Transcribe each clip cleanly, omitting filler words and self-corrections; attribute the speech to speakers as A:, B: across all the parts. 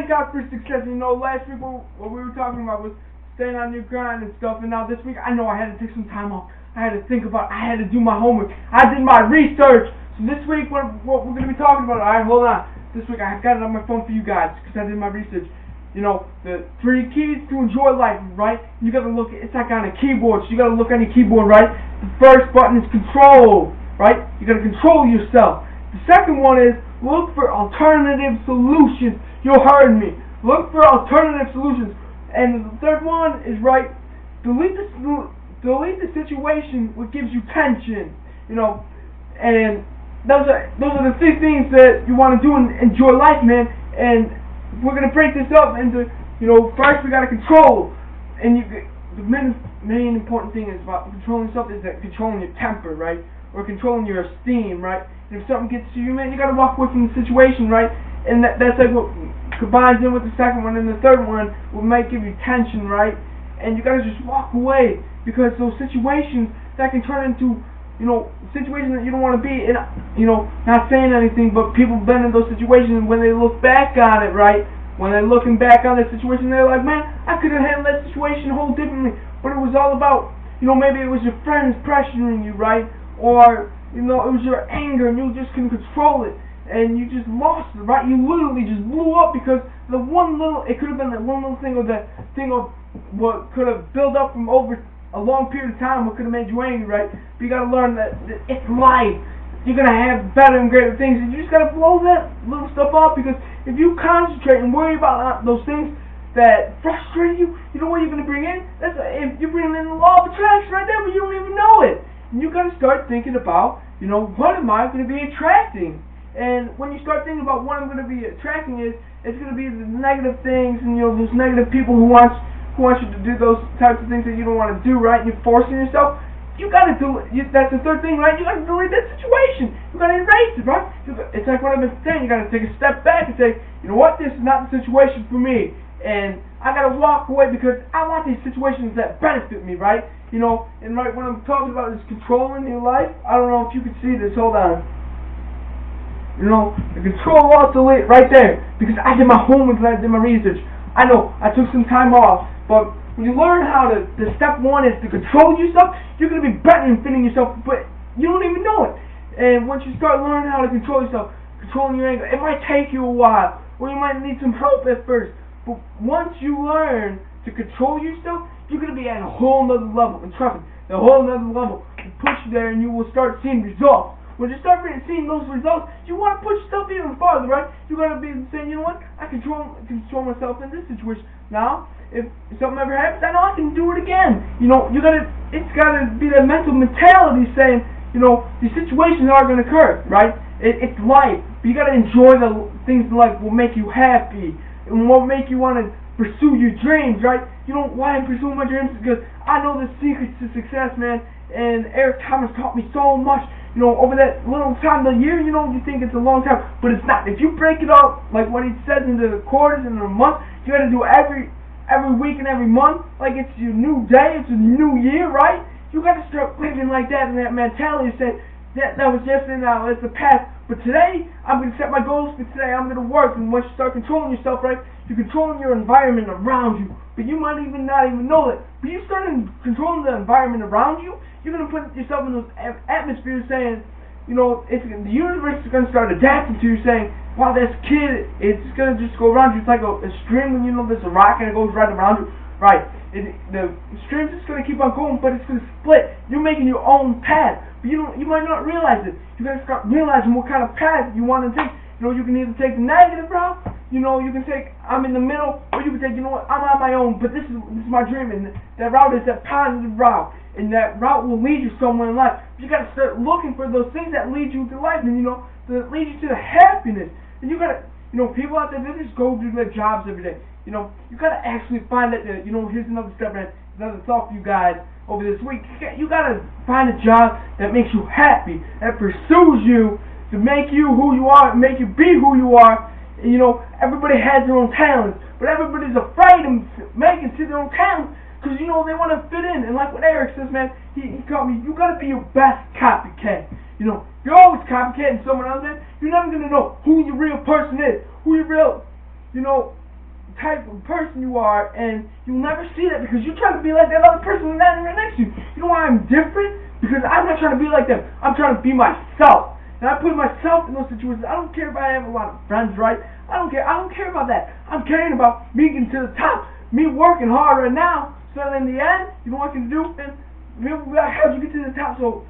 A: thank God for success. You know, last week what we were talking about was staying on your grind and stuff, and now this week I know I had to take some time off. I had to think about it. I had to do my homework. I did my research. So this week what we're going to be talking about, alright, hold on. This week I got it on my phone for you guys because I did my research. You know, the 3 keys to enjoy life, right? You got to look, it's like on a keyboard, so you got to look on your keyboard, right? The first button is control, right? You got to control yourself. The second one is look for alternative solutions. You heard me. Look for alternative solutions. And the third one is, right, delete the situation what gives you tension. You know, and those are the 3 things that you want to do and enjoy life, man. And we're gonna break this up into, you know, first we gotta control, and the main important thing is about controlling yourself is that controlling your temper, right, or controlling your esteem, right. And if something gets to you, man, you gotta walk away from the situation, right. And that's like what combines in with the second one, and the third one will might give you tension, right. And you gotta just walk away because those situations that can turn into, you know, situations that you don't want to be in, you know, not saying anything, but people have been in those situations, and when they look back on it, right, when they're looking back on that situation, they're like, man, I could have handled that situation a whole differently, but it was all about, you know, maybe it was your friends pressuring you, right, or, you know, it was your anger, and you just couldn't control it, and you just lost it, right, you literally just blew up because the one little, it could have been that one little thing, or that thing of what could have built up from over a long period of time, what could have made you angry, right? But you gotta learn that it's life. You're gonna have better and greater things, and you just gotta blow that little stuff off, because if you concentrate and worry about those things that frustrate you, you know what you're gonna bring in? That's if you're bringing in the law of attraction right there, but you don't even know it. And you gotta start thinking about, you know, what am I gonna be attracting? And when you start thinking about what I'm gonna be attracting, it's gonna be the negative things, and you know, those negative people who want you to do those types of things that you don't want to do, right? You're forcing yourself. You gotta do it. That's the third thing, right? You gotta delete that situation. You gotta erase it, right? It's like what I've been saying. You gotta take a step back and say, you know what? This is not the situation for me, and I gotta walk away because I want these situations that benefit me, right? You know, and right when I'm talking about is controlling your life. I don't know if you can see this. Hold on. You know, the control alt delete right there, because I did my homework and I did my research. I know I took some time off. But when you learn how to, the step one is to control yourself, you're going to be better than fitting yourself, but you don't even know it. And once you start learning how to control yourself, controlling your anger, it might take you a while, or you might need some help at first. But once you learn to control yourself, you're going to be at a whole nother level. And trust me, the whole nother level will push you there, and you will start seeing results. When you start seeing those results, you want to push yourself even farther, right? You got to be saying, you know what, I control myself in this situation. Now, if something ever happens, I know I can do it again. You know, it's gotta be that mental mentality saying, you know, these situations are gonna occur, right? It's life, but you gotta enjoy the things in life will make you happy and will make you want to pursue your dreams, right? You know why I'm pursuing my dreams? Because I know the secrets to success, man. And Eric Thomas taught me so much. You know, over that little time, the year, you know, you think it's a long time, but it's not. If you break it up, like what he says into the quarters and a month, you gotta do every week and every month, like it's your new day, it's a new year, right? You got to start living like that, and that mentality said that was yesterday, now it's the past. But today, I'm going to set my goals for today. I'm going to work, and once you start controlling yourself, right, you're controlling your environment around you. But you might even not even know that. But you start controlling the environment around you, you're going to put yourself in those atmospheres saying, you know, the universe is going to start adapting to you, saying, wow, this kid, it's going to just go around you. It's like a string when you know there's a rock and it goes right around you. Right. The string's just going to keep on going, but it's going to split. You're making your own path, but you might not realize it. You got to start realizing what kind of path you want to take. You know, you can either take the negative route, you know, you can take, I'm in the middle, or you can take, you know what, I'm on my own, but this is my dream, and that route is that positive route. And that route will lead you somewhere in life. But you got to start looking for those things that lead you to life, and you know, that lead you to the happiness. And you got to, you know, people out there, they just go do their jobs every day. You know, you got to actually find that. You know, here's another step, and another thought for you guys over this week. You got to find a job that makes you happy, that pursues you to make you who you are, and make you be who you are. And, you know, everybody has their own talents, but everybody's afraid of making to their own talents. Because, you know, they want to fit in. And like what Eric says, man, he taught me, you got to be your best copycat. You know, you're always copycatting someone else, man. You're never going to know who your real person is. Who your real, you know, type of person you are, and you'll never see that because you're trying to be like that other person standing right next to you. You know why I'm different? Because I'm not trying to be like them. I'm trying to be myself. And I put myself in those situations. I don't care if I have a lot of friends, right? I don't care. I don't care about that. I'm caring about me getting to the top, me working hard right now, so that in the end, you know what I can do? And people be like, how'd you get to the top so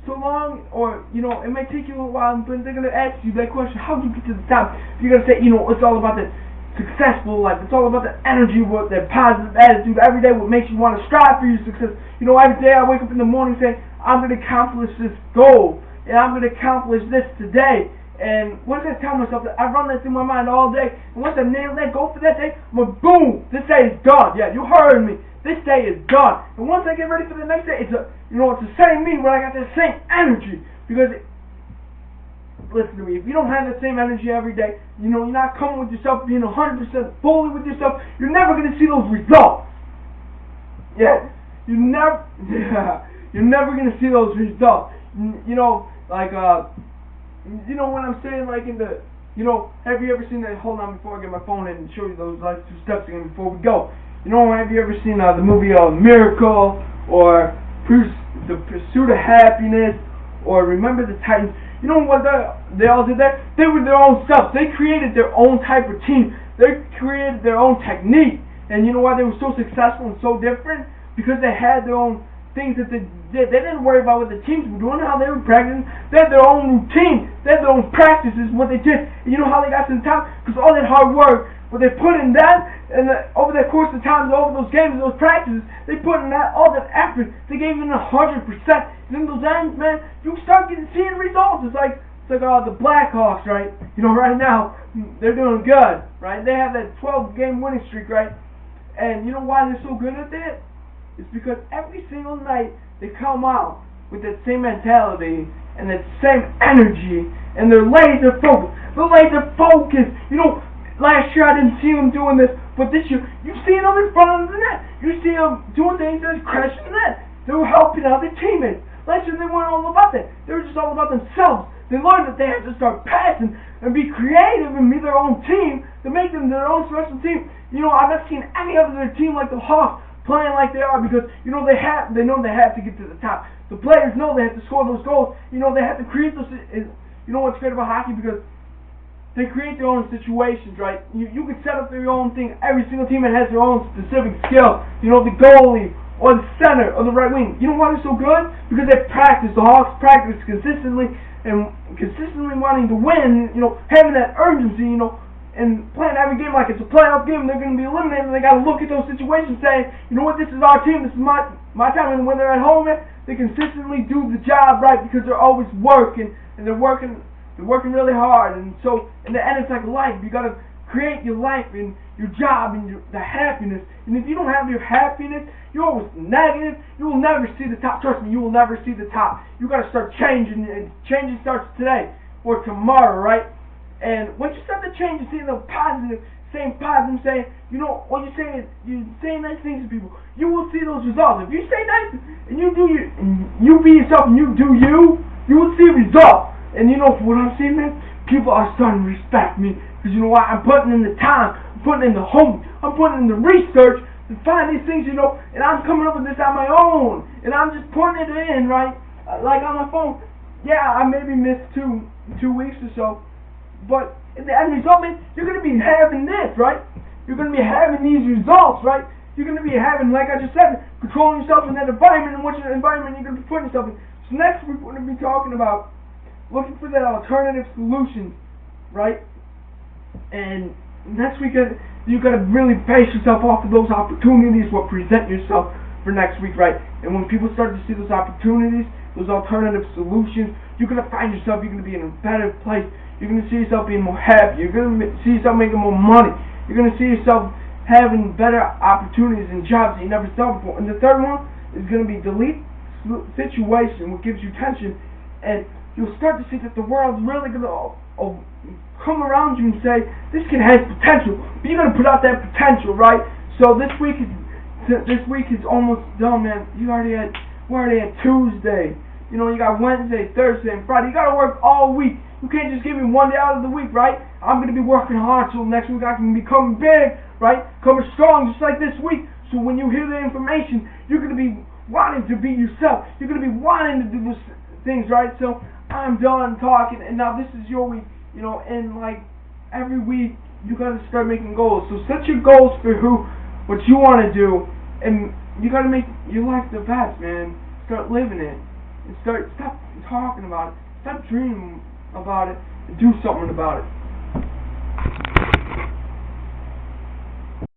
A: long? Or, you know, it may take you a while, but they're going to ask you that question, how'd you get to the top? You're going to say, you know, it's all about the successful life. It's all about the energy, what that positive attitude every day, what makes you want to strive for your success. You know, every day I wake up in the morning saying, I'm going to accomplish this goal, and I'm going to accomplish this today. And once I tell myself that, I run that through my mind all day, and once I nail that goal for that day, I'm like, boom, this day is done. Yeah, you heard me. This day is done. And once I get ready for the next day, it's the same me when I got that same energy. Because listen to me, if you don't have the same energy every day, you know, you're not coming with yourself, being 100% fully with yourself, you're never going to see those results. Yeah, you're never going to see those results. You know, like, you know what I'm saying, like in the, you know, have you ever seen that, hold on before I get my phone in and show you those like 2 steps again before we go. You know, have you ever seen the movie Miracle, or The Pursuit of Happiness, or Remember the Titans? You know what they all did there? They were their own self. They created their own type of team. They created their own technique. And you know why they were so successful and so different? Because they had their own things that they did. They didn't worry about what the teams were doing, how they were practicing. They had their own routine. They had their own practices, what they did. And you know how they got to the top? Because all that hard work, what they put in that, and over the course of time, over those games, those practices, they put in that, all that effort. They gave it 100%. And in those ends, man, you start seeing results. It's like the Blackhawks, right? You know, right now, they're doing good, right? They have that 12-game winning streak, right? And you know why they're so good at that? It's because every single night they come out with that same mentality and that same energy, and they're laser focused. They're laser focused. You know, last year I didn't see them doing this, but this year you see them in front of the net. You see them doing things that's crashing the net. They were helping out their teammates. Last year they weren't all about that. They were just all about themselves. They learned that they had to start passing and be creative and be their own team to make them their own special team. You know, I've not seen any other team like the Hawks playing like they are, because you know they know they have to get to the top. The players know they have to score those goals. You know they have to create those. You know what's great about hockey? Because they create their own situations, right? You can set up their own thing. Every single team that has their own specific skill. You know, the goalie or the center or the right wing. You know why they're so good? Because they practice. The Hawks practice consistently and consistently wanting to win. You know, having that urgency. You know, and playing every game like it's a playoff game, and they're going to be eliminated, and they got to look at those situations saying, you know what, this is our team, this is my time, and when they're at home, they consistently do the job right because they're always working, and they're working really hard. And so in the end, it's like life. You got to create your life and your job and the happiness. And if you don't have your happiness, you're always negative, you will never see the top. Trust me, you will never see the top. You got to start changing, and changing starts today or tomorrow, right? And once you start to change and see the positive, saying positive, saying, you know, what you're saying is, you're saying nice things to people, you will see those results. If you say nice and you do you be yourself and you do you will see results. And you know, for what I'm saying, man, people are starting to respect me. Because you know why? I'm putting in the time, I'm putting in the homework, I'm putting in the research to find these things, you know, and I'm coming up with this on my own. And I'm just putting it in, right? Like on my phone. Yeah, I maybe missed two weeks or so. But in the end result, man, you're going to be having this, right? You're going to be having these results, right? You're going to be having, like I just said, controlling yourself in that environment, and what environment you're going to be putting yourself in. So next week we're going to be talking about looking for that alternative solution, right? And next week you've got to really base yourself off of those opportunities, what present yourself for next week, right? And when people start to see those opportunities, those alternative solutions, you're going to find yourself, you're going to be in a better place. You're going to see yourself being more happy. You're going to see yourself making more money. You're going to see yourself having better opportunities and jobs that you never saw before. And the third one is going to be delete situation, what gives you tension. And you'll start to see that the world's really going to come around you and say, this kid has potential. But you're going to put out that potential, right? So this week is almost done, man. We're already at Tuesday. You know, you got Wednesday, Thursday, and Friday. You got to work all week. You can't just give me one day out of the week, right? I'm going to be working hard so next week I can become big right? Coming strong just like this week. So when you hear the information, you're going to be wanting to be yourself. You're going to be wanting to do these things, right? So I'm done talking, and now this is your week, and like every week you got to start making goals. So set your goals for what you want to do, and you got to make your life the best, man. Start living it, and stop talking about it. Stop dreaming about it, and do something about it.